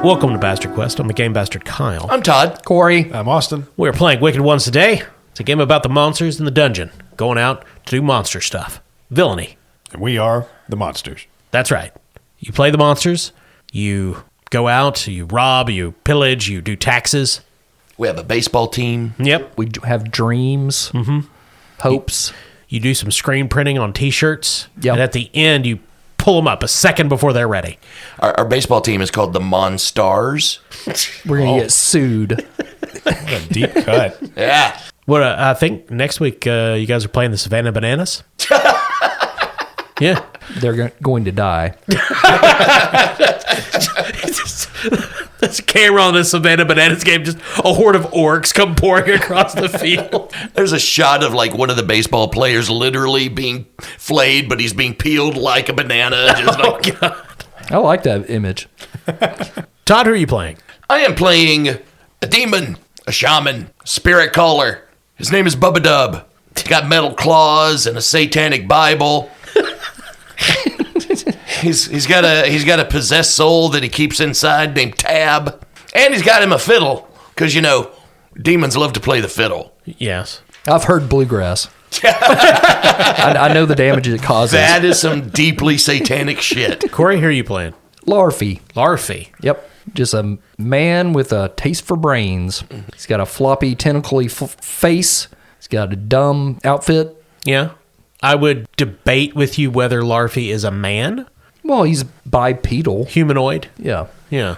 Welcome to Bastard Quest. I'm the Game Bastard Kyle. I'm Todd. Corey. I'm Austin. We're playing Wicked Ones today. It's a game about the monsters in the dungeon, going out to do monster stuff. Villainy. And we are the monsters. That's right. You play the monsters, you go out, you rob, you pillage, you do taxes. We have a baseball team. Yep. We have dreams, hopes. You do some screen printing on T-shirts. Yep. And at the end, you pull them up a second before they're ready. Our baseball team is called the Monstars. We're going to get sued. A deep cut. Yeah. What I think next week you guys are playing the Savannah Bananas. Yeah. They're going to die. There's a camera on this Savannah Bananas game, just a horde of orcs come pouring across the field. There's a shot of like one of the baseball players literally being flayed, but he's being peeled like a banana. Just like, God. I like that image. Todd, who are you playing? I am playing a demon, a shaman, spirit caller. His name is Bubba Dub. He's got metal claws and a satanic Bible. He's got a possessed soul that he keeps inside named Tab, and he's got him a fiddle because demons love to play the fiddle. Yes. I've heard bluegrass. I know the damage it causes. That is some deeply satanic shit. Corey, who are you playing? Larfy. Larfy. Yep. Just a man with a taste for brains. He's got a floppy, tentacly face. He's got a dumb outfit. Yeah. I would debate with you whether Larfy is a man, Well, he's bipedal. humanoid. Yeah. Yeah.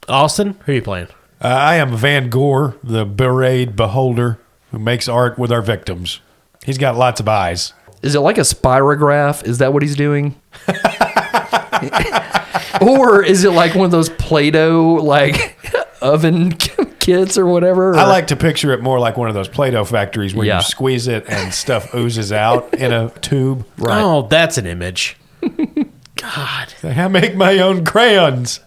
Austin, who are you playing? I am Van Gore, the beret beholder who makes art with our victims. He's got lots of eyes. Is it like a spirograph? Is that what he's doing? Or is it like one of those Play-Doh, like, oven kits or whatever? I like to picture it more like one of those Play-Doh factories where Yeah. you squeeze it and stuff oozes out in a tube. Right. Oh, that's an image. God. I make my own crayons.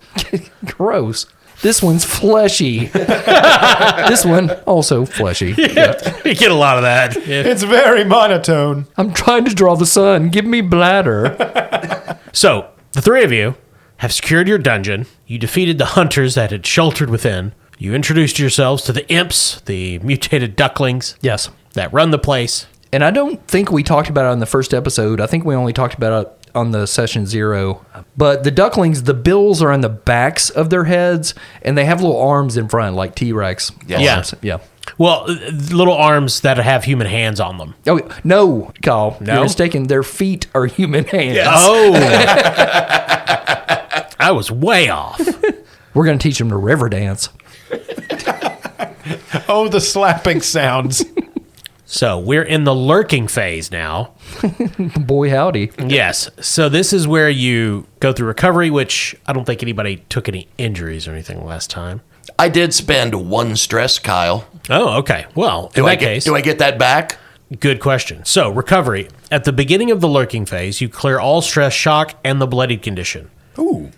Gross. This one's fleshy. This one, also fleshy. Yeah. You get a lot of that. Yeah. It's very monotone. I'm trying to draw the sun. Give me bladder. So, the three of you have secured your dungeon. You defeated the hunters that had sheltered within. You introduced yourselves to the imps, the mutated ducklings Yes. that run the place. And I don't think we talked about it on the first episode. I think we only talked about it on the session 0. But the ducklings, the bills are on the backs of their heads, and they have little arms in front, like T-Rex. Yeah. Arms. Yeah. Well, little arms that have human hands on them. Oh, no, Kyle. No? You're mistaken. Their feet are human hands. Oh. I was way off. We're going to teach them to river dance. Oh, the slapping sounds. So, we're in the lurking phase now. Boy, howdy. Yes. So, this is where you go through recovery, which I don't think anybody took any injuries or anything last time. I did spend 1 stress, Kyle. Oh, okay. Well, in that case, Do I get that back? good question. So, recovery. At the beginning of the lurking phase, you clear all stress, shock, and the bloodied condition. Ooh.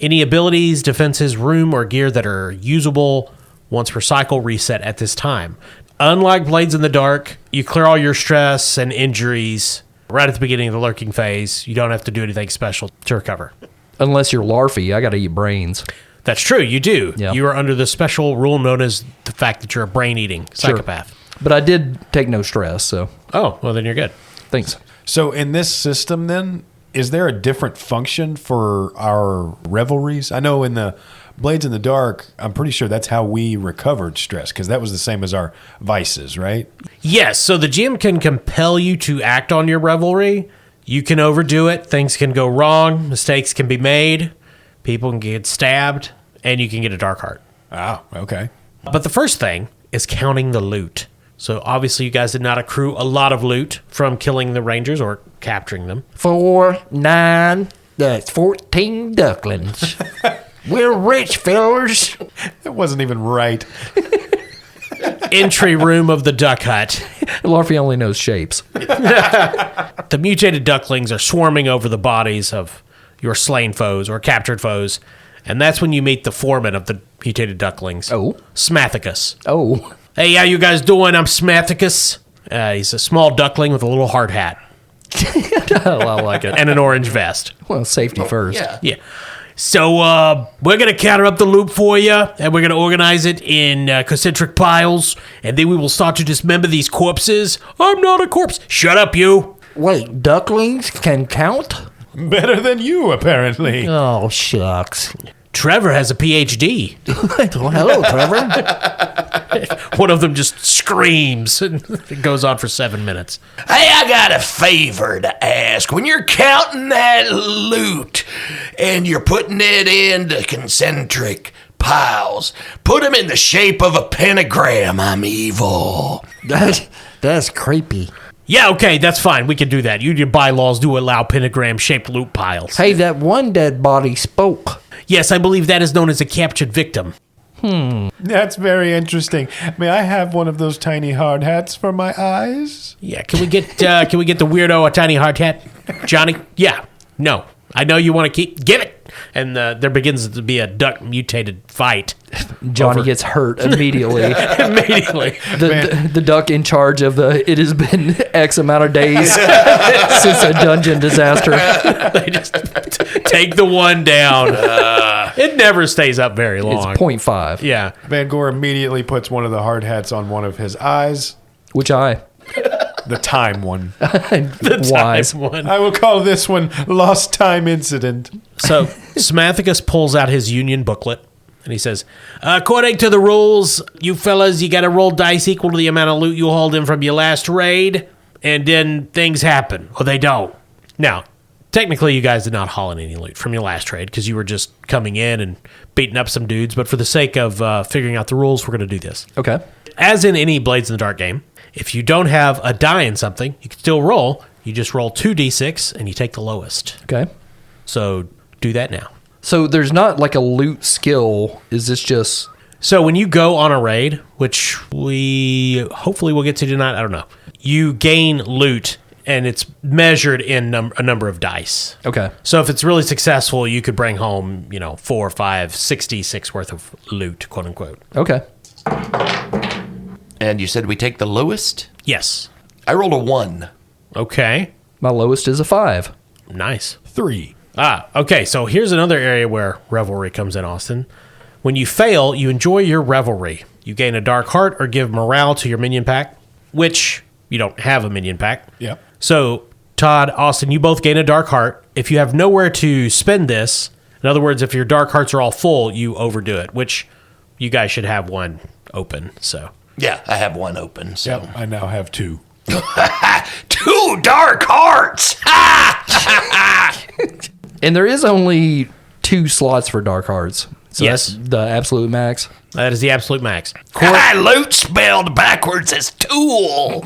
Any abilities, defenses, room, or gear that are usable once per cycle reset at this time. Unlike Blades in the Dark, you clear all your stress and injuries right at the beginning of the lurking phase. You don't have to do anything special to recover. Unless you're Larfy, I got to eat brains. That's true, you do. Yeah. You are under the special rule known as the fact that you're a brain-eating psychopath. But I did take no stress, so Oh, well then you're good. thanks. So in this system then, is there a different function for our revelries? I know in the Blades in the Dark, I'm pretty sure that's how we recovered stress, because that was the same as our vices, right? Yes, so the GM can compel you to act on your revelry. You can overdo it. Things can go wrong. Mistakes can be made. People can get stabbed. And you can get a dark heart. Ah, okay. But the first thing is counting the loot. So obviously you guys did not accrue a lot of loot from killing the rangers or capturing them. 4, 9, that's 14 ducklings. We're rich, fellas. That wasn't even right. Entry room of the duck hut. Larfy only knows shapes. The mutated ducklings are swarming over the bodies of your slain foes or captured foes. And that's when you meet the foreman of the mutated ducklings. Oh. Smathicus. Oh. Hey, how you guys doing? I'm Smathicus. He's a small duckling with a little hard hat I like it. and an orange vest. Well, safety first. Yeah. Yeah. So we're going to counter up the loop for you, and we're going to organize it in concentric piles, and then we will start to dismember these corpses. I'm not a corpse. Shut up, you. Wait, ducklings can count? Better than you, apparently. Oh, shucks. Trevor has a PhD. Well, hello, Trevor. One of them just screams, and it goes on for 7 minutes. Hey, I got a favor to ask. When you're counting that loot and you're putting it into concentric piles, put them in the shape of a pentagram. I'm evil. That's creepy. Yeah, okay, that's fine. We can do that. Your bylaws do allow pentagram-shaped loot piles. Hey, that one dead body spoke. Yes, I believe that is known as a captured victim. That's very interesting. May I have one of those tiny hard hats for my eyes? Yeah, can we get the weirdo a tiny hard hat, Johnny? Yeah, no, I know you want to give it. And there begins to be a duck mutated fight. Johnny gets hurt immediately. Immediately. The duck in charge of it has been X amount of days since a dungeon disaster. They just take the one down. It never stays up very long. It's 0.5. Yeah. Van Gore immediately puts one of the hard hats on one of his eyes. Which eye? The time one. Wise. One. I will call this one Lost Time Incident. So Smathicus pulls out his union booklet and he says, according to the rules, you fellas, you got to roll dice equal to the amount of loot you hauled in from your last raid, and then things happen, or they don't. Now, technically, you guys did not haul in any loot from your last raid because you were just coming in and beating up some dudes, but for the sake of figuring out the rules, we're going to do this. Okay. As in any Blades in the Dark game, if you don't have a die in something, you can still roll. You just roll 2d6 and you take the lowest. Okay. So do that now. So there's not like a loot skill. Is this just... So when you go on a raid, which we hopefully will get to tonight, I don't know, you gain loot and it's measured in a number of dice. Okay. So if it's really successful, you could bring home, 4, 5, 66 worth of loot, quote unquote. Okay. And you said we take the lowest? Yes. I rolled a 1. Okay. My lowest is a 5. Nice. 3. Okay, so here's another area where revelry comes in, Austin. When you fail, you enjoy your revelry. You gain a dark heart or give morale to your minion pack, which you don't have a minion pack. Yep. So, Todd, Austin, you both gain a dark heart. If you have nowhere to spend this, in other words, if your dark hearts are all full, you overdo it, which you guys should have one open, so... Yeah, I have one open, so. Yep, I now have 2. 2 dark hearts! And there is only 2 slots for dark hearts. So Yes. that's the absolute max. That is the absolute max. Loot spelled backwards as tool.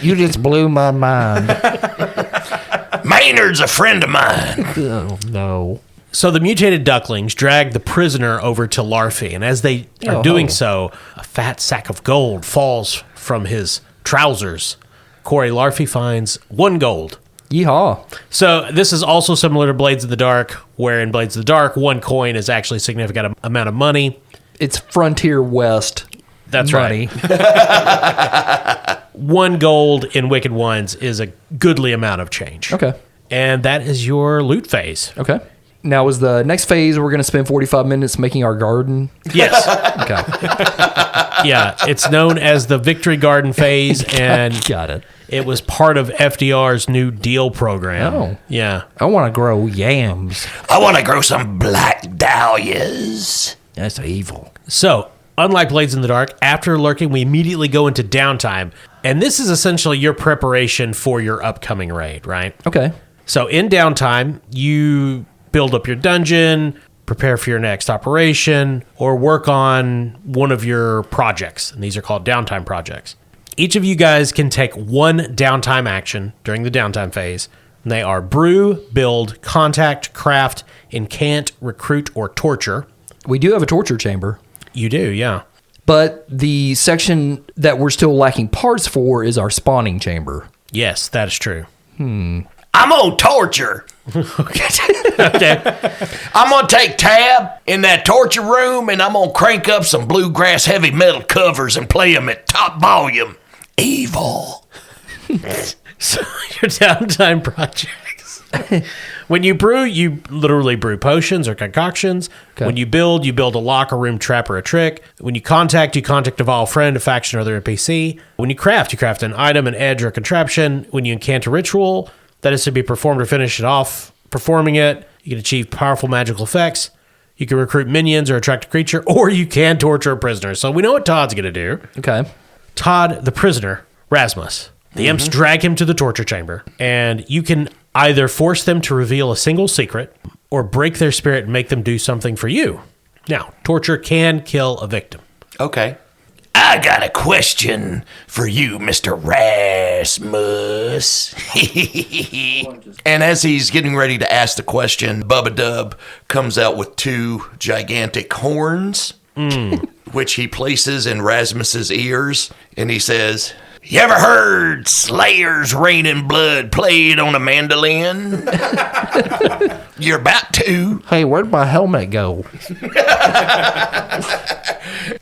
You just blew my mind. Maynard's a friend of mine. Oh, no. So the mutated ducklings drag the prisoner over to Larfy, and as they are doing so, a fat sack of gold falls from his trousers. Corey, Larfy finds 1 gold. Yeehaw. So this is also similar to Blades of the Dark, where in Blades of the Dark, 1 coin is actually a significant amount of money. It's Frontier West. That's money. right. 1 gold in Wicked Ones is a goodly amount of change. Okay. And that is your loot phase. Okay. Now, is the next phase we're going to spend 45 minutes making our garden? Yes. Okay. Yeah. It's known as the Victory Garden phase, and Got it. it was part of FDR's New Deal program. Oh. Yeah. I want to grow yams. I want to grow some black dahlias. That's evil. So, unlike Blades in the Dark, after lurking, we immediately go into downtime. And this is essentially your preparation for your upcoming raid, right? Okay. So, in downtime, you build up your dungeon, prepare for your next operation, or work on one of your projects. And these are called downtime projects. Each of you guys can take 1 downtime action during the downtime phase. And they are brew, build, contact, craft, incant, recruit, or torture. We do have a torture chamber, You do, yeah. but the section that we're still lacking parts for is our spawning chamber. Yes, that is true. I'm on torture. Okay. I'm going to take tab in that torture room and I'm going to crank up some bluegrass heavy metal covers and play them at top volume. Evil. So your downtime projects. When you brew, you literally brew potions or concoctions. Okay. When you build a lock, a room, trap, or a trick. When you contact a vile friend, a faction, or other NPC. When you craft an item, an edge, or a contraption. When you incant a ritual that is to be performed or finish it off, performing it, you can achieve powerful magical effects. You can recruit minions or attract a creature, or you can torture a prisoner. So we know what Todd's going to do. Okay. Todd, the prisoner, Rasmus. The imps drag him to the torture chamber, and you can either force them to reveal a single secret or break their spirit and make them do something for you. Now, torture can kill a victim. Okay. I got a question for you, Mr. Rasmus. And as he's getting ready to ask the question, Bubba Dub comes out with 2 gigantic horns, which he places in Rasmus's ears, and he says, "You ever heard Slayer's Raining Blood played on a mandolin?" You're about to. Hey, where'd my helmet go?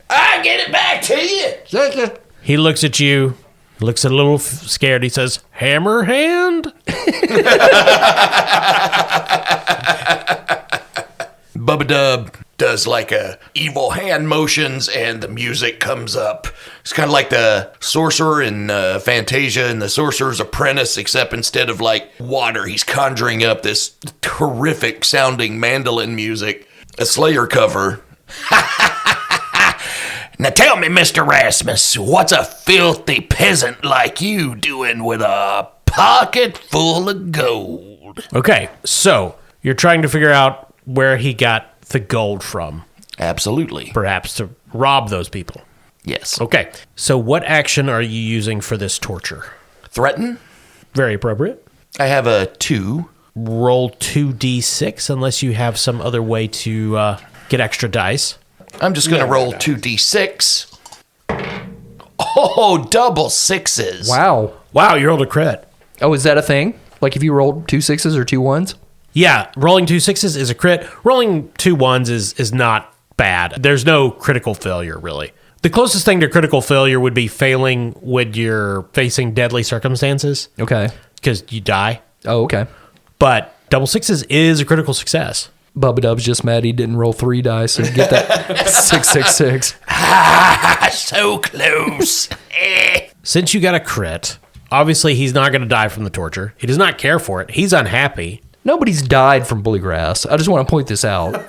I get it back to you. He looks at you, looks a little scared. He says, "Hammer hand?" Bubba Dub does like a evil hand motions and the music comes up. It's kind of like the sorcerer in Fantasia and the Sorcerer's Apprentice, except instead of like water, he's conjuring up this terrific sounding mandolin music. A Slayer cover. Now tell me, Mr. Rasmus, what's a filthy peasant like you doing with a pocket full of gold? Okay, so you're trying to figure out where he got the gold from, Absolutely. perhaps to rob those people. Yes. Okay, so what action are you using for this torture? Threaten? Very appropriate. I have a 2. Roll 2d6 unless you have some other way to get extra dice. I'm just going to roll 2d6. Oh, double 6s. Wow. Wow, you rolled a crit. Oh, is that a thing? Like if you rolled 2 6s or 2 1s? Yeah, rolling 2 6s is a crit. Rolling 2 1s is not bad. There's no critical failure, really. The closest thing to critical failure would be failing when you're facing deadly circumstances, Okay. because you die. Oh, okay. But double 6s is a critical success. Bubba Dub's just mad he didn't roll 3 dice and get that 666. Ah, so close. Since you got a crit, obviously he's not going to die from the torture. He does not care for it. He's unhappy. Nobody's died from bluegrass. I just want to point this out.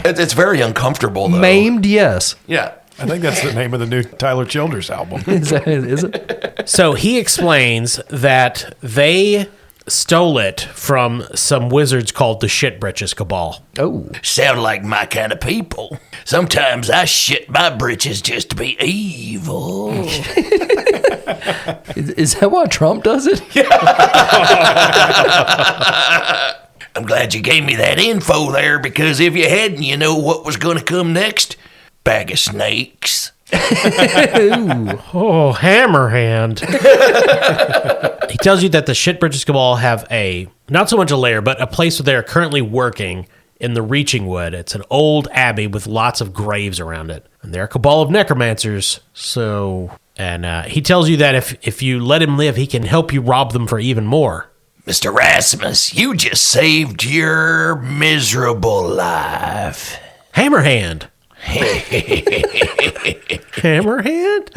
It's very uncomfortable, though. Maimed, yes. Yeah. I think that's the name of the new Tyler Childers album. Is it? So he explains that they stole it from some wizards called the Shitbritches Cabal. Oh. Sound like my kind of people. Sometimes I shit my britches just to be evil. Is that why Trump does it? I'm glad you gave me that info there, because if you hadn't, you know what was going to come next? Bag of snakes. Oh, Hammerhand. He tells you that the Shitbritches Cabal have a, not so much a lair, but a place where they are currently working in the Reaching Wood. It's an old abbey with lots of graves around it. And they're a cabal of necromancers. So, and he tells you that if you let him live, he can help you rob them for even more. Mr. Rasmus, you just saved your miserable life. Hammerhand. Hammerhand?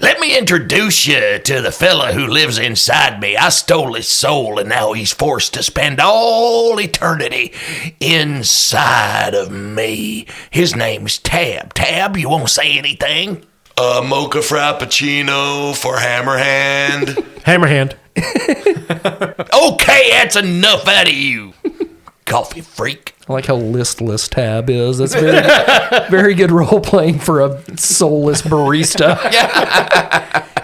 Let me introduce you to the fella who lives inside me. I stole his soul, and now he's forced to spend all eternity inside of me. His name's Tab. Tab, you won't say anything? A mocha frappuccino for Hammerhand. Hammerhand. Okay, that's enough out of you. Coffee freak. I like how listless Tab is. That's very, very good role playing for a soulless barista.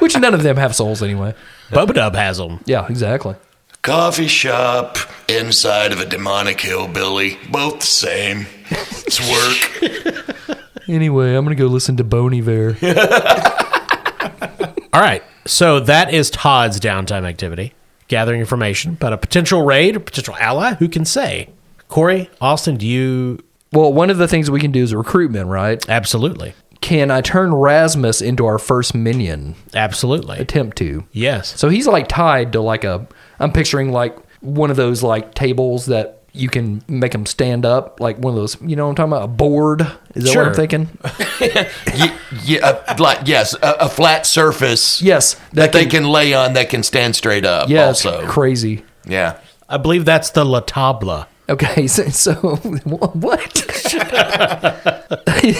Which none of them have souls anyway. Bubba Dub has them. Yeah, exactly. Coffee shop inside of a demonic hillbilly. Both the same. It's work. Anyway, I'm going to go listen to Bon Iver. All right. So that is Todd's downtime activity. Gathering information about a potential raid or potential ally. Who can say? Corey, Austin, do you... Well, one of the things we can do is recruitment, right? Absolutely. Can I turn Rasmus into our first minion? Absolutely. Attempt to. Yes. So he's like tied to like a... I'm picturing like one of those like tables that you can make them stand up, like one of those, you know what I'm talking about? A board? Is that what I'm Sure. thinking? Yes, a flat surface. Yes. That they can lay on that can stand straight up. Yeah, also. it's crazy. Yeah. I believe that's the La Table. Okay, so what?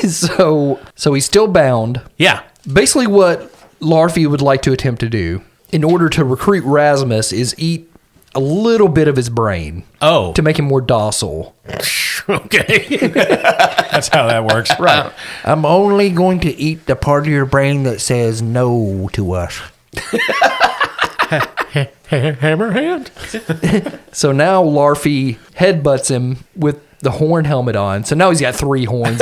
so he's still bound. Yeah. Basically, what Larfy would like to attempt to do in order to recruit Rasmus is eat a little bit of his brain. Oh. To make him more docile. Okay. That's how that works. Right. I'm only going to eat the part of your brain that says no to us. Hammerhand? So now Larfy headbutts him with the horn helmet on. So now he's got 3 horns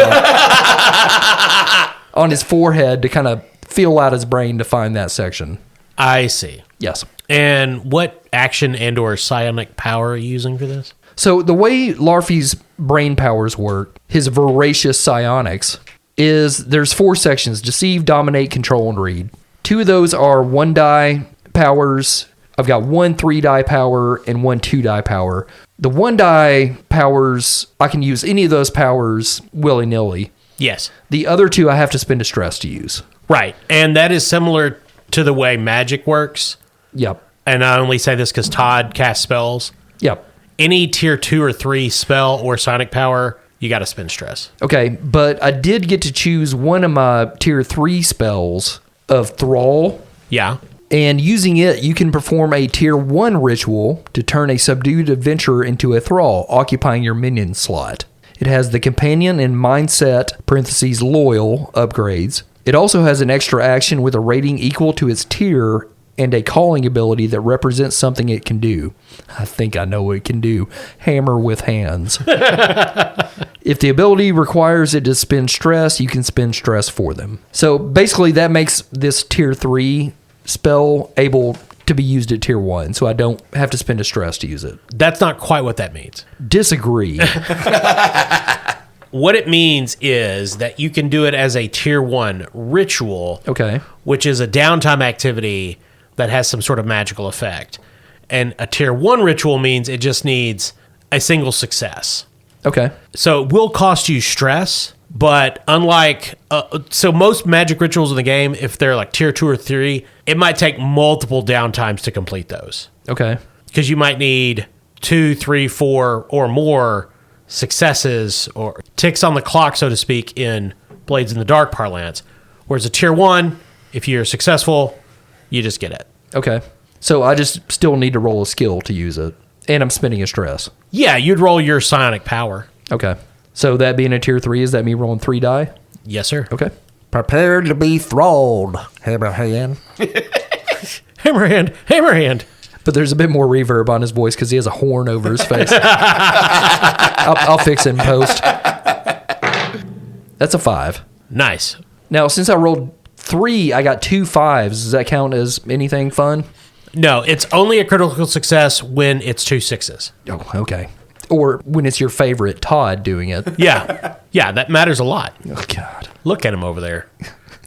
on his forehead to kind of feel out his brain to find that section. I see. Yes. And what action and or psionic power are you using for this? So the way Larfy's brain powers work, his voracious psionics, is there's 4 sections: deceive, dominate, control, and read. 2 of those are 1-die powers. I've got 1 3-die power and 1 2-die power. The 1-die powers, I can use any of those powers willy-nilly. Yes. The other 2 I have to spend a stress to use. Right. And that is similar to the way magic works. Yep. And I only say this because Todd casts spells. Yep. Any tier 2 or 3 spell or psionic power, you got to spend stress. Okay, but I did get to choose one of my tier 3 spells of Thrall. Yeah. And using it, you can perform a tier 1 ritual to turn a subdued adventurer into a thrall, occupying your minion slot. It has the companion and mindset (parentheses loyal) upgrades. It also has an extra action with a rating equal to its tier and a calling ability that represents something it can do. I think I know what it can do. Hammer with hands. If the ability requires it to spend stress, you can spend stress for them. So basically that makes this tier 3 spell able to be used at tier 1, so I don't have to spend a stress to use it. That's not quite what that means. Disagree. What it means is that you can do it as a tier 1 ritual, Okay. which is a downtime activity that has some sort of magical effect. And a tier 1 ritual means it just needs a single success. Okay. So it will cost you stress, but unlike so most magic rituals in the game, if they're like tier 2 or 3, it might take multiple downtimes to complete those. Okay. Because you might need 2, 3, 4 or more successes or ticks on the clock, so to speak, in Blades in the Dark parlance. Whereas a tier 1, if you're successful, you just get it. Okay. So I just still need to roll a skill to use it. And I'm spending a stress. Yeah, you'd roll your psionic power. Okay. So that being a tier 3, is that me rolling 3 die? Yes, sir. Okay. Prepare to be thralled, Hammerhand. Hammerhand, hammerhand. But there's a bit more reverb on his voice because he has a horn over his face. I'll fix it in post. That's a 5. Nice. Now, since I rolled 3, I got 2 5s. Does that count as anything fun? No, it's only a critical success when it's 2 6s. Oh, okay. Or when it's your favorite Todd doing it. Yeah. Yeah, that matters a lot. Oh, God. Look at him over there.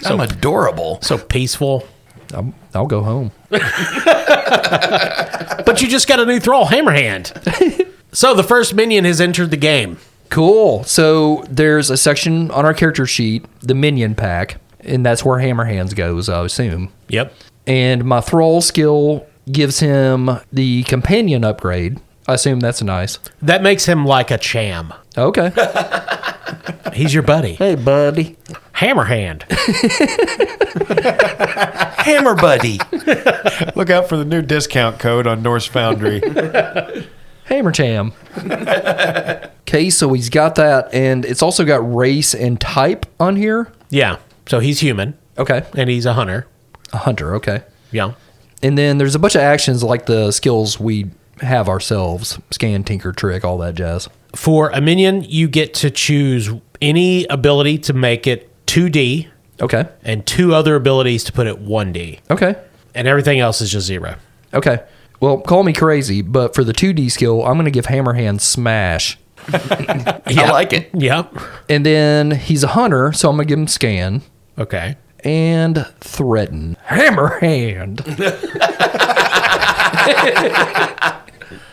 I'm adorable. So peaceful. I'll go home. But you just got a new thrall, Hammerhand. So the first minion has entered the game. Cool. So there's a section on our character sheet, the minion pack, and that's where Hammerhands goes, I assume. Yep. And my thrall skill gives him the companion upgrade. I assume that's nice. That makes him like a cham. Okay. He's your buddy. Hey, buddy. Hammerhand. Hammer buddy. Look out for the new discount code on Norse Foundry. Hammercham. Okay, so he's got that, and it's also got race and type on here. Yeah. So he's human, Okay. and he's a hunter. A hunter, okay. Yeah. And then there's a bunch of actions like the skills we have ourselves. Scan, tinker, trick, all that jazz. For a minion, you get to choose any ability to make it 2D Okay. and 2 other abilities to put it 1D. Okay. And everything else is just 0. Okay. Well, call me crazy, but for the 2D skill, I'm going to give Hammerhand Smash. I like it. Yep. And then he's a hunter, so I'm going to give him Scan Okay. and Threaten. Hammerhand.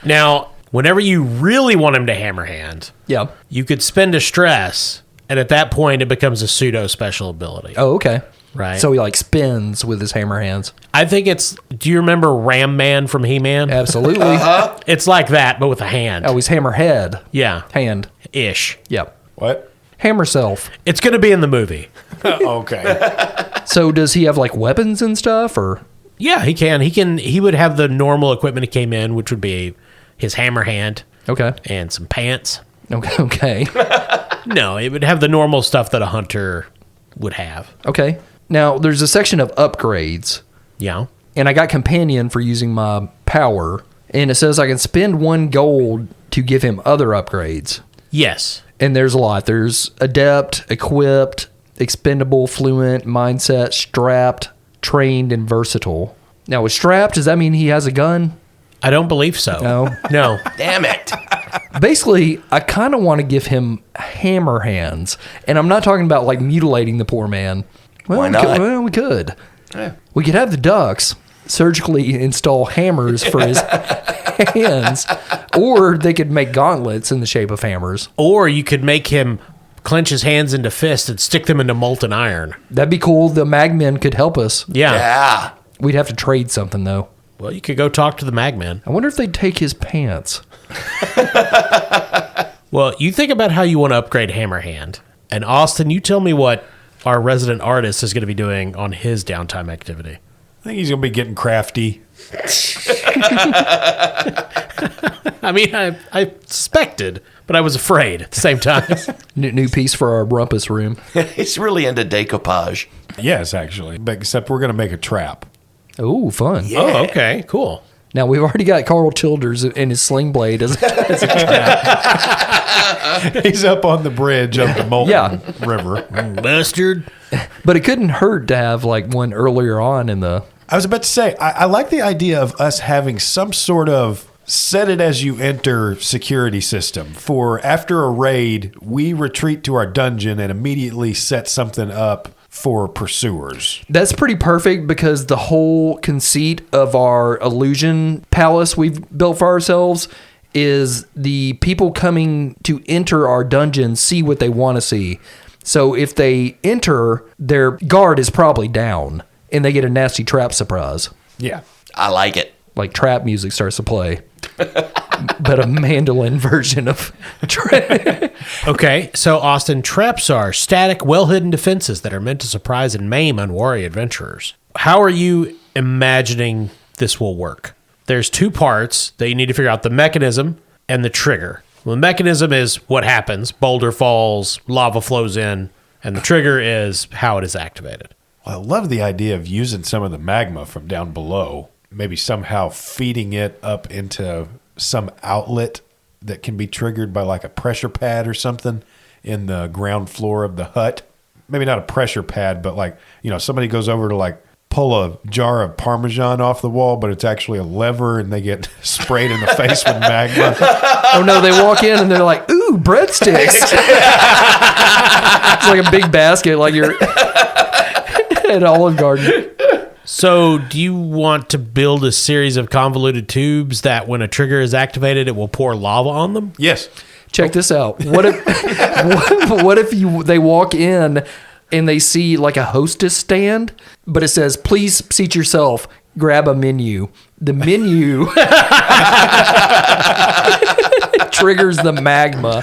Now, whenever you really want him to hammer hand, Yeah. you could spend a stress, and at that point, it becomes a pseudo special ability. Oh, okay. Right. So he like spins with his hammer hands. I think it's. Do you remember Ram Man from He-Man? Absolutely. It's like that, but with a hand. Oh, he's hammer head. Yeah. Hand. Ish. Yep. What? Hammer self. It's going to be in the movie. Okay. So does he have like weapons and stuff or? Yeah, he can. He would have the normal equipment he came in, which would be his hammer hand Okay. and some pants. Okay. Okay. No, it would have the normal stuff that a hunter would have. Okay. Now there's a section of upgrades, Yeah. and I got companion for using my power, and it says I can spend 1 gold to give him other upgrades. Yes. And there's a lot. There's adept, equipped, expendable, fluent, mindset, strapped, trained, and versatile. Now with strapped, does that mean he has a gun? I don't believe so. No. No. Damn it. Basically, I kind of want to give him hammer hands, and I'm not talking about like mutilating the poor man. Well, Why not? We could. We could have the ducks surgically install hammers for his hands, or they could make gauntlets in the shape of hammers. Or you could make him clench his hands into fists and stick them into molten iron. That'd be cool. The magmen could help us. Yeah. Yeah. We'd have to trade something though. Well, you could go talk to the Magman. I wonder if they'd take his pants. Well, you think about how you want to upgrade Hammer Hand. And Austin, you tell me what our resident artist is going to be doing on his downtime activity. I think he's going to be getting crafty. I mean, I suspected, but I was afraid at the same time. New piece for our rumpus room. He's really into decoupage. Yes, actually. But except we're going to make a trap. Oh, fun. Oh, okay, cool. Now, we've already got Carl Childers in his sling blade as a trap. He's up on the bridge of the Molten River. Bastard. But it couldn't hurt to have like one earlier on in the... I was about to say, I like the idea of us having some sort of set it as you enter security system. For after a raid, we retreat to our dungeon and immediately set something up for pursuers. That's pretty perfect because the whole conceit of our illusion palace we've built for ourselves is the people coming to enter our dungeon see what they want to see. So if they enter, their guard is probably down and they get a nasty trap surprise. Yeah. I like it. Like trap music starts to play. But a mandolin version of trap. Okay, so Austin, traps are static, well-hidden defenses that are meant to surprise and maim unwary adventurers. How are you imagining this will work? There's 2 parts that you need to figure out, the mechanism and the trigger. Well, the mechanism is what happens. Boulder falls, lava flows in, and the trigger is how it is activated. Well, I love the idea of using some of the magma from down below, maybe somehow feeding it up into some outlet that can be triggered by like a pressure pad or something in the ground floor of the hut. Maybe not a pressure pad, but like, you know, somebody goes over to like pull a jar of Parmesan off the wall, but it's actually a lever and they get sprayed in the face with magma. Oh no, they walk in and they're like, ooh, breadsticks. It's like a big basket, like you're at Olive Garden. So do you want to build a series of convoluted tubes that when a trigger is activated, it will pour lava on them? Yes. Check this out. What if they walk in and they see like a hostess stand, but it says, please seat yourself, grab a menu. The menu triggers the magma.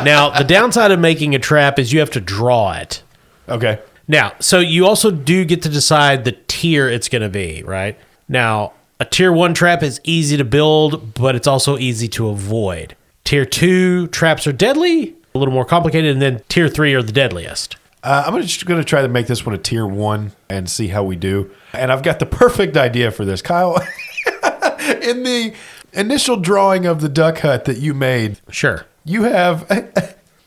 Now, the downside of making a trap is you have to draw it. Okay. Now, so you also do get to decide the tier it's going to be, right? Now, a tier 1 trap is easy to build, but it's also easy to avoid. Tier 2 traps are deadly, a little more complicated, and then tier 3 are the deadliest. I'm just going to try to make this one a tier 1 and see how we do. And I've got the perfect idea for this. Kyle, in the initial drawing of the duck hut that you made, Sure. you have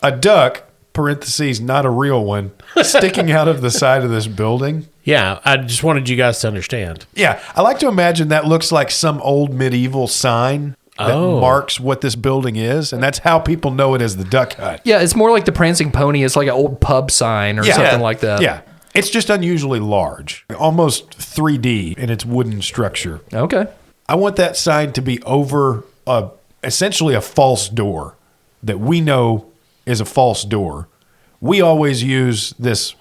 a duck, parentheses, not a real one, sticking out of the side of this building. Yeah, I just wanted you guys to understand. Yeah, I like to imagine that looks like some old medieval sign that marks what this building is, and that's how people know it as the duck hut. Yeah, it's more like the Prancing Pony. It's like an old pub sign or something like that. Yeah. It's just unusually large, almost 3D in its wooden structure. Okay. I want that sign to be over essentially a false door that we know is a false door, we always use this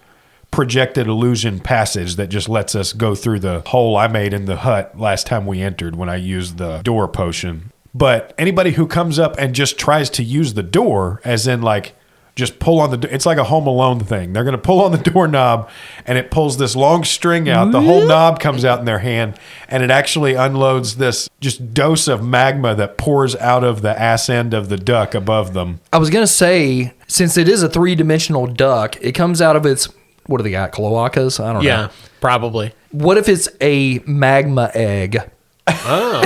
projected illusion passage that just lets us go through the hole I made in the hut last time we entered when I used the door potion. But anybody who comes up and just tries to use the door, as in like just pull on the, it's like a Home Alone thing. They're going to pull on the doorknob and it pulls this long string out. The whole knob comes out in their hand and it actually unloads this just dose of magma that pours out of the ass end of the duck above them. I was going to say, since it is a 3-dimensional duck, it comes out of its, what do they got, cloacas? I don't know. Yeah, probably. What if it's a magma egg? Oh.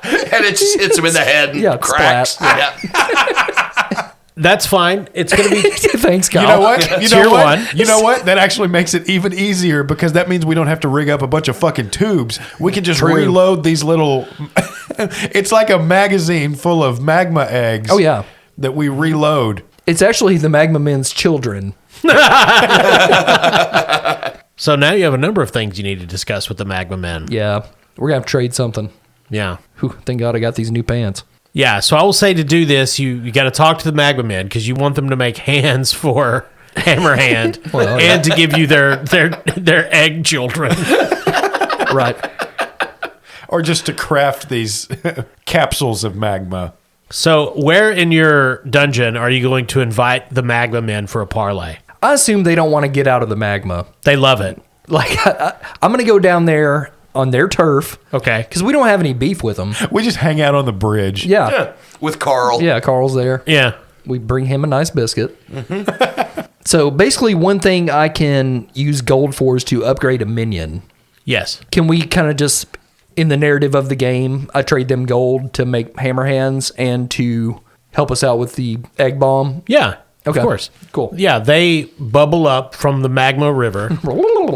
And it just hits him in the head and Yeah, cracks. splat. Yeah. That's fine. It's going to be... Thanks, Kyle. You know what? You Tier know what? one. You know what? That actually makes it even easier because that means we don't have to rig up a bunch of fucking tubes. We can just reload these little... It's like a magazine full of magma eggs. Oh, yeah. That we reload. It's actually the Magma Men's children. So now you have a number of things you need to discuss with the Magma Men. Yeah. We're going to have to trade something. Yeah. Whew, thank God I got these new pants. Yeah, so I will say to do this, you got to talk to the Magma Men because you want them to make hands for Hammer Hand Well, and to give you their egg children. Right. Or just to craft these capsules of magma. So where in your dungeon are you going to invite the Magma Men for a parlay? I assume they don't want to get out of the magma. They love it. Like, I'm going to go down there on their turf. Okay. Because we don't have any beef with them. We just hang out on the bridge. Yeah. With Carl. Yeah, Carl's there. Yeah. We bring him a nice biscuit. So basically, one thing I can use gold for is to upgrade a minion. Yes. Can we kind of just, in the narrative of the game, I trade them gold to make hammer hands and to help us out with the egg bomb? Yeah. Okay. Of course. Cool. Yeah, they bubble up from the Magma River.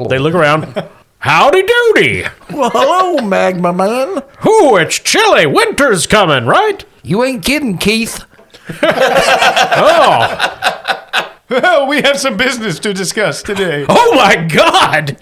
They look around. Howdy doody. Well, hello, Magma Man. Ooh, it's chilly. Winter's coming, right? You ain't kidding, Keith. Oh. Oh, we have some business to discuss today. Oh, my God.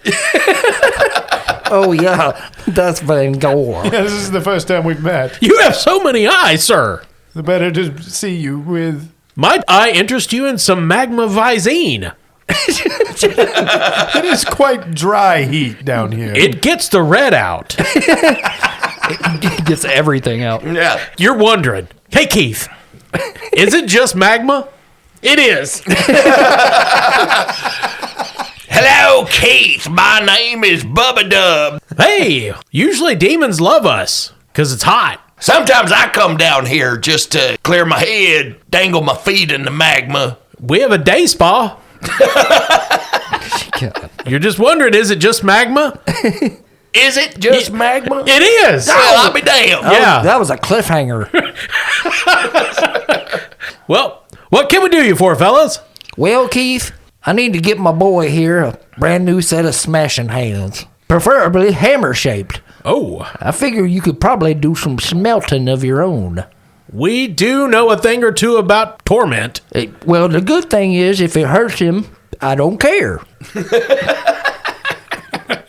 Oh, yeah, that's Van Gore. Yeah, this is the first time we've met. You have so many eyes, sir. The better to see you with. Might I interest you in some magma visine? It is quite dry heat down here. It gets the red out. It gets everything out. Yeah. You're wondering, hey, Keith, is it just magma? It is. Hello, Keith. My name is Bubba Dub. Hey, usually demons love us because it's hot. Sometimes I come down here just to clear my head, dangle my feet in the magma. We have a day spa. God. You're just wondering, is it just magma? Is it just magma? It is. Well, I'll be damned. Yeah. That was a cliffhanger. Well, what can we do you for, fellas? Well, Keith, I need to get my boy here a brand new set of smashing hands, preferably hammer-shaped. Oh, I figure you could probably do some smelting of your own. we do know a thing or two about torment. Well, the good thing is, if it hurts him, I don't care.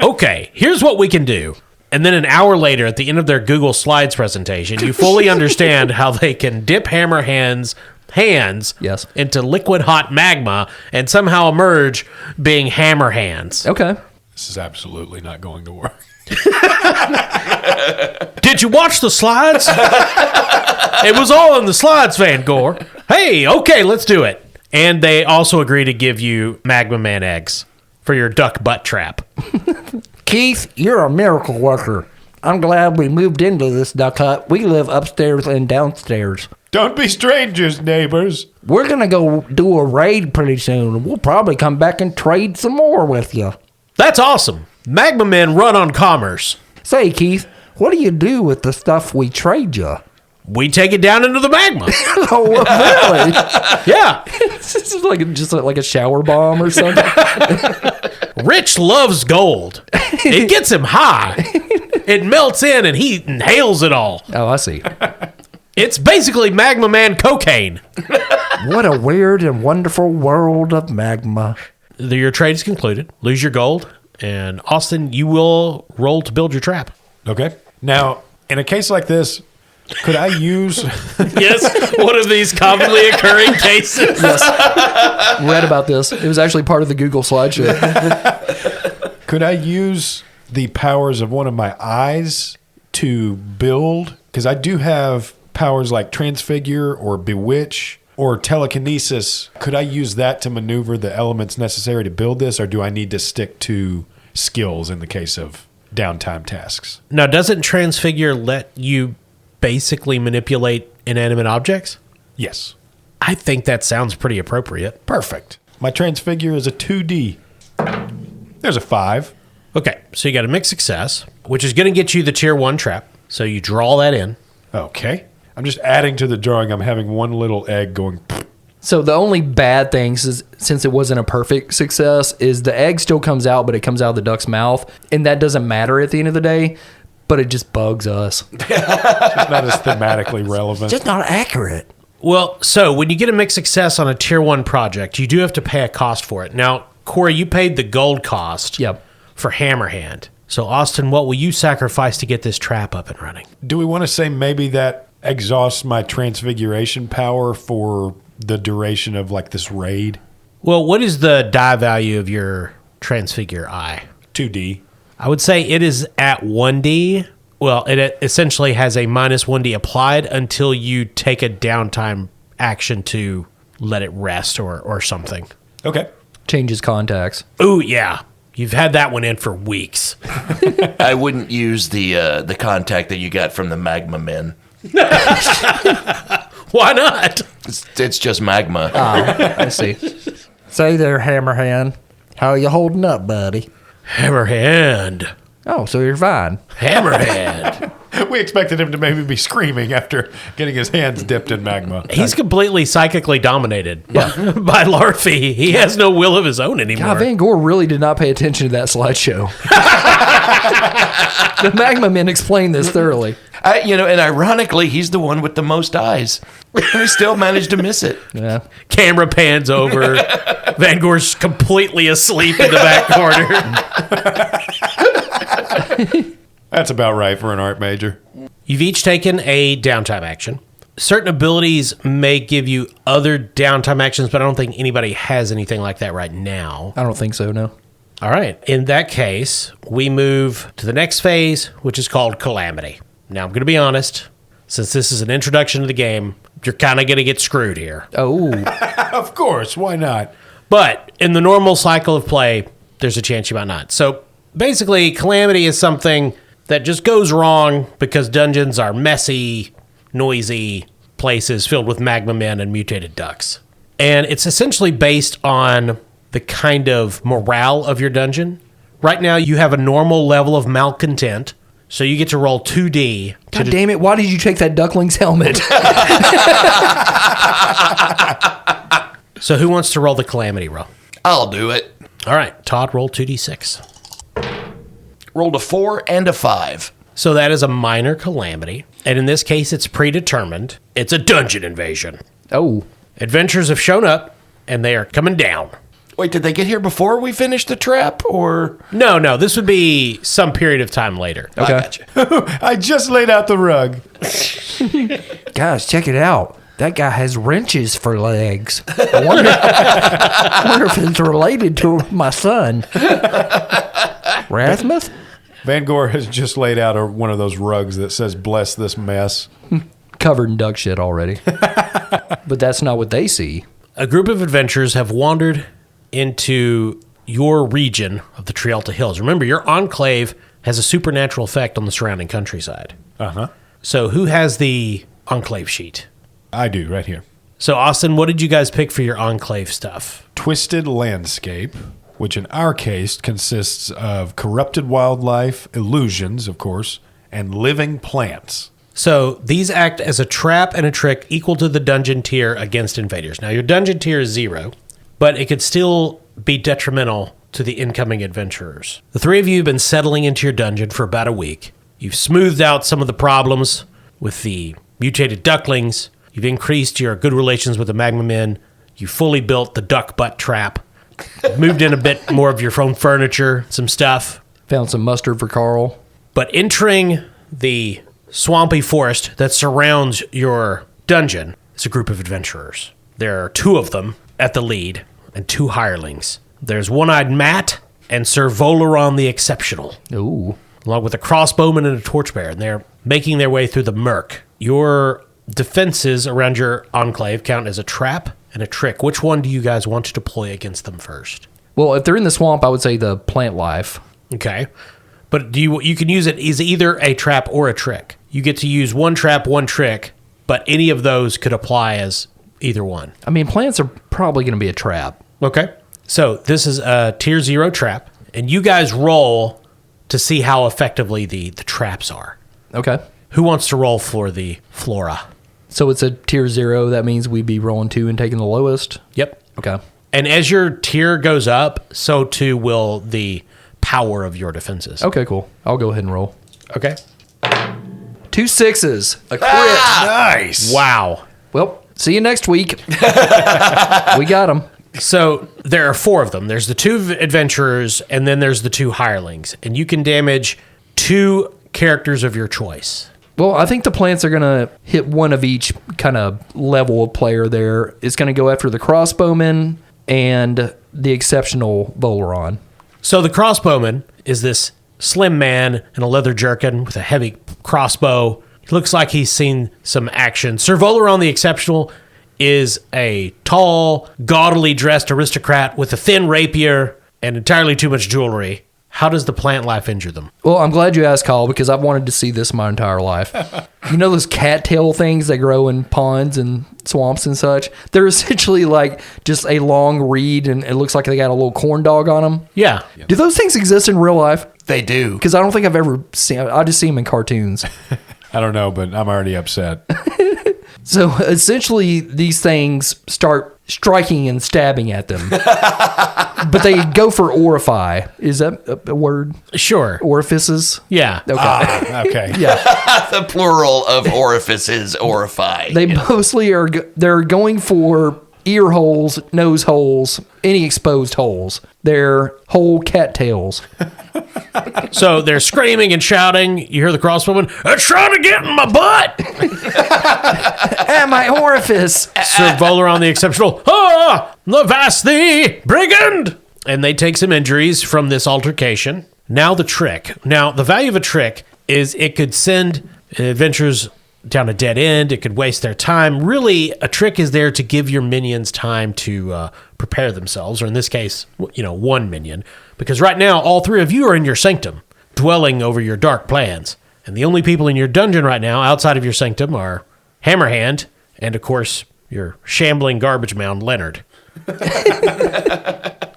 Okay, here's what we can do. And then an hour later, at the end of their Google Slides presentation, you fully understand how they can dip Hammer hands Yes. into liquid hot magma and somehow emerge being hammer hands. Okay. This is absolutely not going to work. Did you watch the slides? It was all in the slides, Van Gore. Hey, okay, let's do it. And they also agree to give you Magma Man eggs for your duck butt trap. Keith, you're a miracle worker. I'm glad we moved into this duck hut. We live upstairs and downstairs. Don't be strangers, neighbors. We're going to go do a raid pretty soon. We'll probably come back and trade some more with you. That's awesome. Magma Men run on commerce. Say, Keith, what do you do with the stuff we trade you? We take it down into the magma. Oh, really? Yeah. This is just like a shower bomb or something. Rich loves gold. It gets him high. It melts in and he inhales it all. Oh, I see. It's basically Magma Man cocaine. What a weird and wonderful world of magma. Your trade is concluded. Lose your gold. And Austin, you will roll to build your trap. Okay. Now, in a case like this, Could I use Yes, one of these commonly occurring cases. Read about this. It was actually part of the Google slideshow. could I use the powers of one of my eyes to build? Because I do have powers like transfigure or bewitch or telekinesis. Could I use that to maneuver the elements necessary to build this, or do I need to stick to skills in the case of downtime tasks? Now, doesn't transfigure let you basically manipulate inanimate objects? Yes. I think that sounds pretty appropriate. Perfect. My transfigure is a 2D. There's a 5. Okay, so you got a mixed success, which is going to get you the tier 1 trap. So you draw that in. Okay. I'm just adding to the drawing. I'm having one little egg going. So the only bad things is, since it wasn't a perfect success, is the egg still comes out, but it comes out of the duck's mouth, and that doesn't matter at the end of the day. But it just bugs us. It's not as thematically relevant. Just not accurate. Well, so when you get a mixed success on a tier 1 project, you do have to pay a cost for it. Now, Corey, you paid the gold cost Yep. for Hammerhand. So, Austin, what will you sacrifice to get this trap up and running? Do we want to say maybe that exhausts my transfiguration power for the duration of like this raid? Well, what is the die value of your transfigure eye? 2D. I would say it is at 1D. Well, it essentially has a minus 1D applied until you take a downtime action to let it rest or something. Okay. Changes contacts. Ooh, yeah. You've had that one in for weeks. I wouldn't use the contact that you got from the magma men. Why not? It's just magma. I see. Say there, Hammerhand. How you holding up, buddy? Hammerhand. Oh, so you're fine. Hammerhand. We expected him to maybe be screaming after getting his hands dipped in magma. He's completely psychically dominated by Larfy. He has no will of his own anymore. God, Van Gore really did not pay attention to that slideshow. The Magma Men explained this thoroughly. And ironically, he's the one with the most eyes. He still managed to miss it. Yeah. Camera pans over. Van Gore's completely asleep in the back corner. That's about right for an art major. You've each taken a downtime action. Certain abilities may give you other downtime actions, but I don't think anybody has anything like that right now. I don't think so, no. All right. In that case, we move to the next phase, which is called Calamity. Now, I'm going to be honest. Since this is an introduction to the game, you're kind of going to get screwed here. Oh, Of course, why not? But in the normal cycle of play, there's a chance you might not. So basically, Calamity is something that just goes wrong because dungeons are messy, noisy places filled with magma men and mutated ducks. And it's essentially based on the kind of morale of your dungeon. Right now, you have a normal level of malcontent, so you get to roll 2D. God damn it. Why did you take that duckling's helmet? So who wants to roll the Calamity roll? I'll do it. All right, Todd, roll 2D6. Rolled a 4 and a 5. So that is a minor calamity. And in this case, it's predetermined. It's a dungeon invasion. Oh, Adventurers have shown up, and they are coming down. Wait, did they get here before we finished the trap, or? No, this would be some period of time later. I okay. gotcha. I just laid out the rug. Guys, check it out. That guy has wrenches for legs. I wonder if it's related to my son. Rasmus? Van Gore has just laid out one of those rugs that says, "Bless this mess." Covered in duck shit already. But that's not what they see. A group of adventurers have wandered into your region of the Trialta Hills. Remember, your enclave has a supernatural effect on the surrounding countryside. Uh-huh. So who has the enclave sheet? I do, right here. So, Austin, what did you guys pick for your enclave stuff? Twisted landscape, which in our case consists of corrupted wildlife, illusions, of course, and living plants. So these act as a trap and a trick equal to the dungeon tier against invaders. Now, your dungeon tier is 0, but it could still be detrimental to the incoming adventurers. The three of you have been settling into your dungeon for about a week. You've smoothed out some of the problems with the mutated ducklings. You've increased your good relations with the magma men. You fully built the duck butt trap. Moved in a bit more of your own furniture, some stuff. Found some mustard for Carl. But entering the swampy forest that surrounds your dungeon is a group of adventurers. There are 2 of them at the lead and 2 hirelings. There's One-Eyed Matt and Sir Volaron the Exceptional, Ooh. along with a crossbowman and a torchbearer, and they're making their way through the murk. Your defenses around your enclave count as a trap and a trick. Which one do you guys want to deploy against them first? Well, if they're in the swamp, I would say the plant life. Okay. But you can use it as either a trap or a trick. You get to use 1 trap, 1 trick, but any of those could apply as either one. I mean, plants are probably going to be a trap. Okay. So this is a tier 0 trap, and you guys roll to see how effectively the traps are. Okay. Who wants to roll for the flora? So it's a tier 0. That means we'd be rolling 2 and taking the lowest. Yep. Okay. And as your tier goes up, so too will the power of your defenses. Okay, cool. I'll go ahead and roll. Okay. 2 6s. A crit. Nice. Wow. Well, see you next week. We got them. So there are 4 of them. There's the 2 adventurers, and then there's the 2 hirelings. And you can damage 2 characters of your choice. Well, I think the plants are going to hit one of each kind of level of player there. It's going to go after the crossbowman and the exceptional Volaron. So the crossbowman is this slim man in a leather jerkin with a heavy crossbow. He looks like he's seen some action. Sir Volaron the Exceptional is a tall, gaudily dressed aristocrat with a thin rapier and entirely too much jewelry. How does the plant life injure them? Well, I'm glad you asked, Kyle, because I've wanted to see this my entire life. You know those cattail things that grow in ponds and swamps and such? They're essentially like just a long reed, and it looks like they got a little corn dog on them. Yeah. Do those things exist in real life? They do. Because I don't think I've ever seen. I just see them in cartoons. I don't know, but I'm already upset. So essentially, these things start striking and stabbing at them, but they go for orify. Is that a word? Sure. Orifices? Yeah. Okay. Okay. Yeah. The plural of orifices, orify. They mostly are. They're going for ear holes, nose holes, any exposed holes. They're whole cattails. So they're screaming and shouting. You hear the crossbowman, "It's trying to get in my butt!" At my orifice. Sir Volaron the Exceptional, "Ah, avast thee, brigand!" And they take some injuries from this altercation. Now the trick. Now, the value of a trick is it could send adventurers down a dead end. It could waste their time. Really, a trick is there to give your minions time to prepare themselves, or in this case, 1 minion. Because right now, all 3 of you are in your sanctum, dwelling over your dark plans. And the only people in your dungeon right now, outside of your sanctum, are Hammerhand and, of course, your shambling garbage mound, Leonard.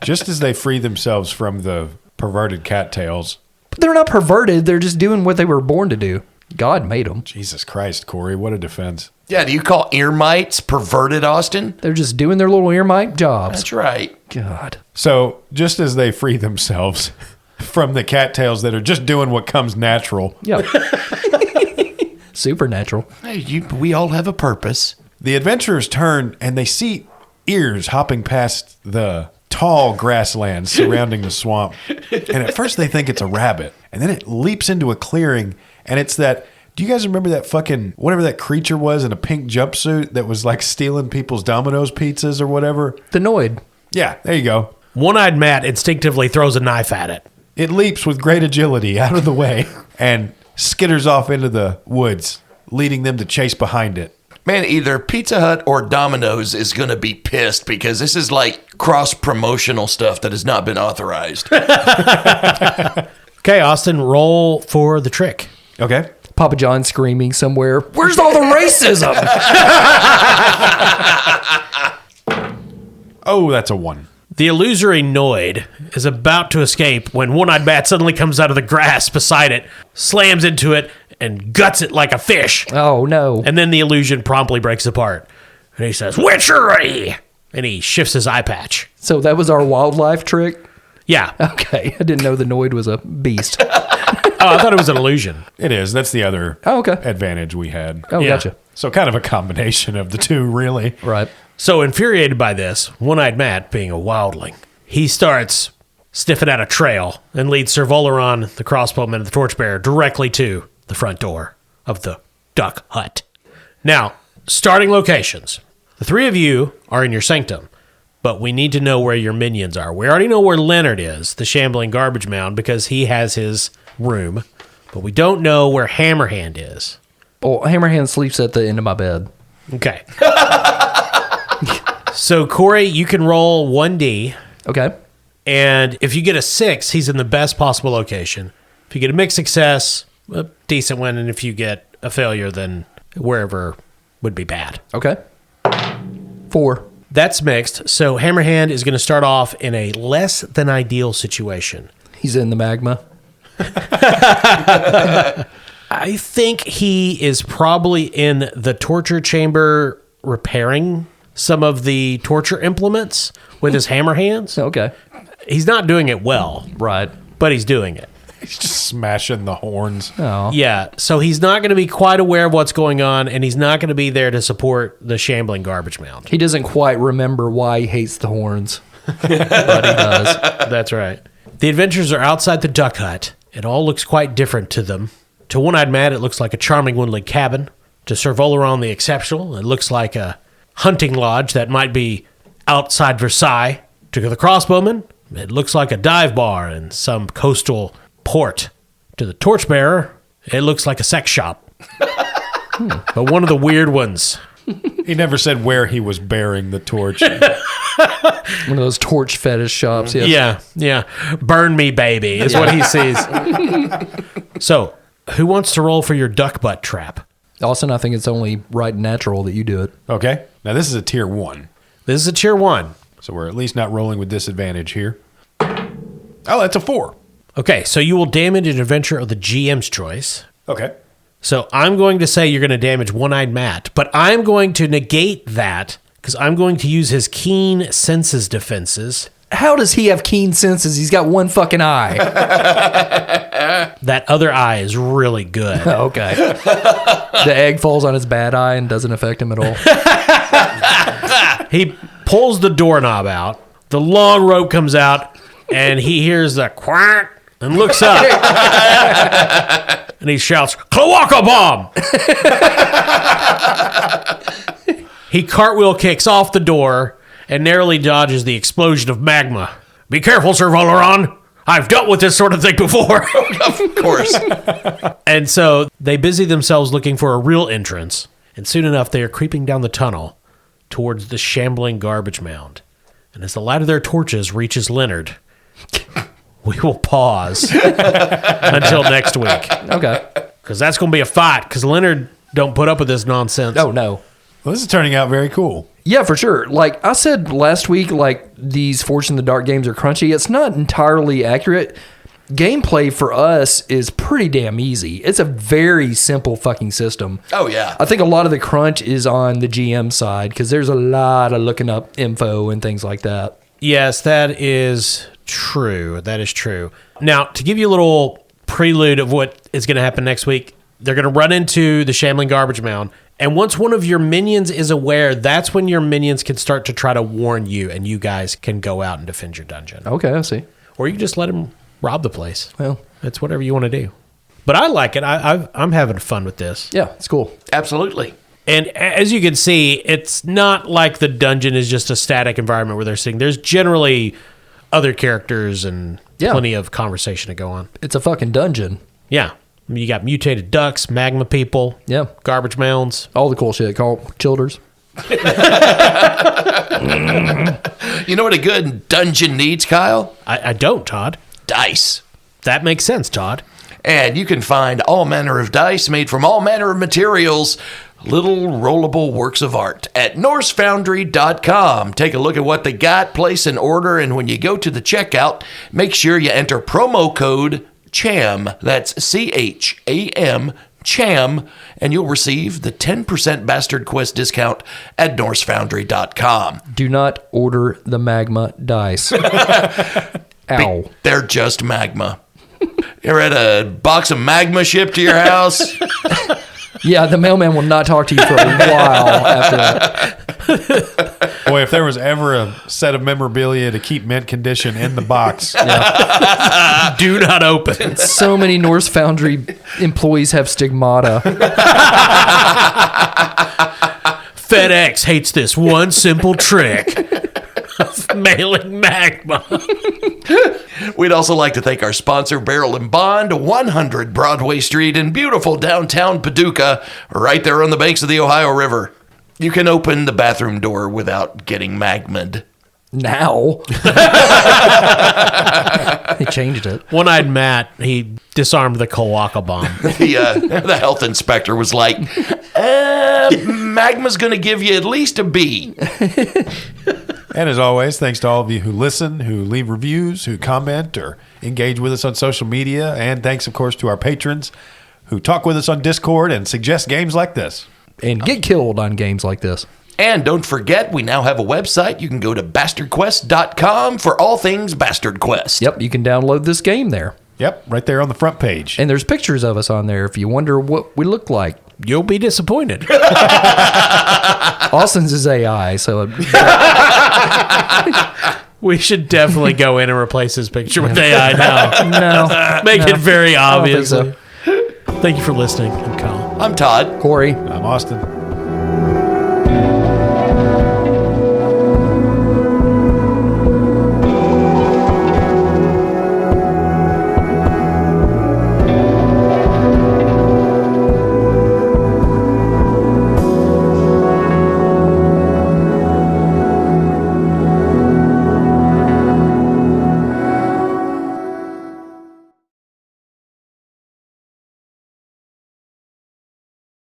Just as they free themselves from the perverted cattails. But they're not perverted. They're just doing what they were born to do. God made them. Jesus Christ, Corey, what a defense. Yeah, do you call ear mites perverted, Austin? They're just doing their little ear mite jobs. That's right. God. So, just as they free themselves from the cattails that are just doing what comes natural, Yeah. Supernatural. Hey, we all have a purpose. the adventurers turn and they see ears hopping past the tall grasslands surrounding the swamp. And at first they think it's a rabbit. And then it leaps into a clearing, and it's that... Do you guys remember that fucking, whatever that creature was in a pink jumpsuit that was like stealing people's Domino's pizzas or whatever? The Noid. Yeah, there you go. One-eyed Matt instinctively throws a knife at it. It leaps with great agility out of the way and skitters off into the woods, leading them to chase behind it. Man, either Pizza Hut or Domino's is going to be pissed because this is like cross-promotional stuff that has not been authorized. Okay, Austin, roll for the trick. Okay. Papa John screaming somewhere, "Where's all the racism?" Oh, that's a 1. The illusory Noid is about to escape when One-Eyed Matt suddenly comes out of the grass beside it, slams into it, and guts it like a fish. Oh, no. And then the illusion promptly breaks apart. And he says, "Witchery!" And he shifts his eye patch. So that was our wildlife trick? Yeah. Okay. I didn't know the Noid was a beast. Oh, I thought it was an illusion. It is. That's the other Oh, okay. advantage we had. Oh, Yeah. gotcha. So kind of a combination of the two, really. Right. So infuriated by this, One-Eyed Matt, being a wildling, he starts sniffing out a trail and leads Sir Volaron, the crossbowman, and the torchbearer directly to the front door. of the duck hut. Now, starting locations. The three of you are in your sanctum, but we need to know where your minions are. We already know where Leonard is, the shambling garbage mound, because he has his room, but we don't know where Hammerhand is. Well, Hammerhand sleeps at the end of my bed. Okay. So, Corey, you can roll 1D, Okay. and if you get a 6, he's in the best possible location. If you get a mixed success, a decent one, and if you get a failure, then wherever would be bad. Okay. 4. That's mixed. So Hammerhand is going to start off in a less than ideal situation. He's in the magma. I think he is probably in the torture chamber repairing some of the torture implements with his hammer hands. Okay. He's not doing it well, Right. but he's doing it. He's just smashing the horns. Oh. Yeah, so he's not going to be quite aware of what's going on, and he's not going to be there to support the shambling garbage mound. He doesn't quite remember why he hates the horns, but he does. That's right. The adventurers are outside the duck hut. It all looks quite different to them. To One-Eyed Matt, it looks like a charming woodland cabin. To Sir Volaron the Exceptional, it looks like a hunting lodge that might be outside Versailles. To the Crossbowman, it looks like a dive bar in some coastal port. To the Torchbearer, it looks like a sex shop. But one of the weird ones. He never said where he was bearing the torch. One of those torch fetish shops. Yes. Yeah. Burn me, baby, is what he sees. So, who wants to roll for your duck butt trap? Austin, I think it's only right and natural that you do it. Okay. Now, this is a tier 1. This is a tier 1. So we're at least not rolling with disadvantage here. Oh, that's a 4. Okay, so you will damage an adventure of the GM's choice. Okay. So I'm going to say you're going to damage One-Eyed Matt, but I'm going to negate that because I'm going to use his keen senses defenses. How does he have keen senses? He's got one fucking eye. That other eye is really good. Okay. The egg falls on his bad eye and doesn't affect him at all. He pulls the doorknob out, the long rope comes out, and he hears the quack and looks up. And he shouts, "Cloaca bomb!" He cartwheel kicks off the door and narrowly dodges the explosion of magma. "Be careful, Sir Volaron. I've dealt with this sort of thing before." Of course. And so they busy themselves looking for a real entrance, and soon enough they are creeping down the tunnel towards the shambling garbage mound. And as the light of their torches reaches Leonard, we will pause until next week. Okay. Because that's going to be a fight, because Leonard don't put up with this nonsense. Oh, no. Well, this is turning out very cool. Yeah, for sure. Like I said last week, like these Fortune in the Dark games are crunchy. It's not entirely accurate. Gameplay for us is pretty damn easy. It's a very simple fucking system. Oh, yeah. I think a lot of the crunch is on the GM side because there's a lot of looking up info and things like that. Yes, that is true. That is true. Now, to give you a little prelude of what is going to happen next week, they're going to run into the shambling garbage mound. And once one of your minions is aware, that's when your minions can start to try to warn you, and you guys can go out and defend your dungeon. Okay, I see. Or you can just let them rob the place. Well, It's whatever you want to do. But I like it. I'm having fun with this. yeah, it's cool. Absolutely. And as you can see, it's not like the dungeon is just a static environment where they're sitting. There's generally other characters and Yeah. plenty of conversation to go on. It's a fucking dungeon. Yeah. You got mutated ducks, magma people, Yeah. garbage mounds. All the cool shit. Call childers. You know what a good dungeon needs, Kyle? I don't, Todd. Dice. That makes sense, Todd. And you can find all manner of dice made from all manner of materials, little rollable works of art, at NorseFoundry.com. Take a look at what they got, place an order, and when you go to the checkout, make sure you enter promo code CHAM. That's CHAM, CHAM, and you'll receive the 10% Bastard Quest discount at NorseFoundry.com. Do not order the magma dice. Ow. They're just magma. You ever had a box of magma shipped to your house? Yeah, the mailman will not talk to you for a while after that. Boy, if there was ever a set of memorabilia to keep mint condition in the box, Do not open. So many Norse Foundry employees have stigmata. FedEx hates this one simple trick of mailing magma. We'd also like to thank our sponsor, Barrel and Bond, 100 Broadway Street in beautiful downtown Paducah, right there on the banks of the Ohio River. You can open the bathroom door without getting magma'd. Now. They changed it. One-eyed Matt, he disarmed the Kawaka bomb. The health inspector was like, magma's going to give you at least a B. and as always, thanks to all of you who listen, who leave reviews, who comment, or engage with us on social media. And thanks, of course, to our patrons who talk with us on Discord and suggest games like this. And get killed on games like this. And don't forget, we now have a website. You can go to bastardquest.com for all things Bastard Quest. Yep, you can download this game there. Yep, right there on the front page. And there's pictures of us on there if you wonder what we look like. You'll be disappointed. Austin's is AI, so We should definitely go in and replace his picture with AI now. no. Make it very I don't think obvious. so. Thank you for listening. I'm Kyle. I'm Todd. Corey. I'm Austin.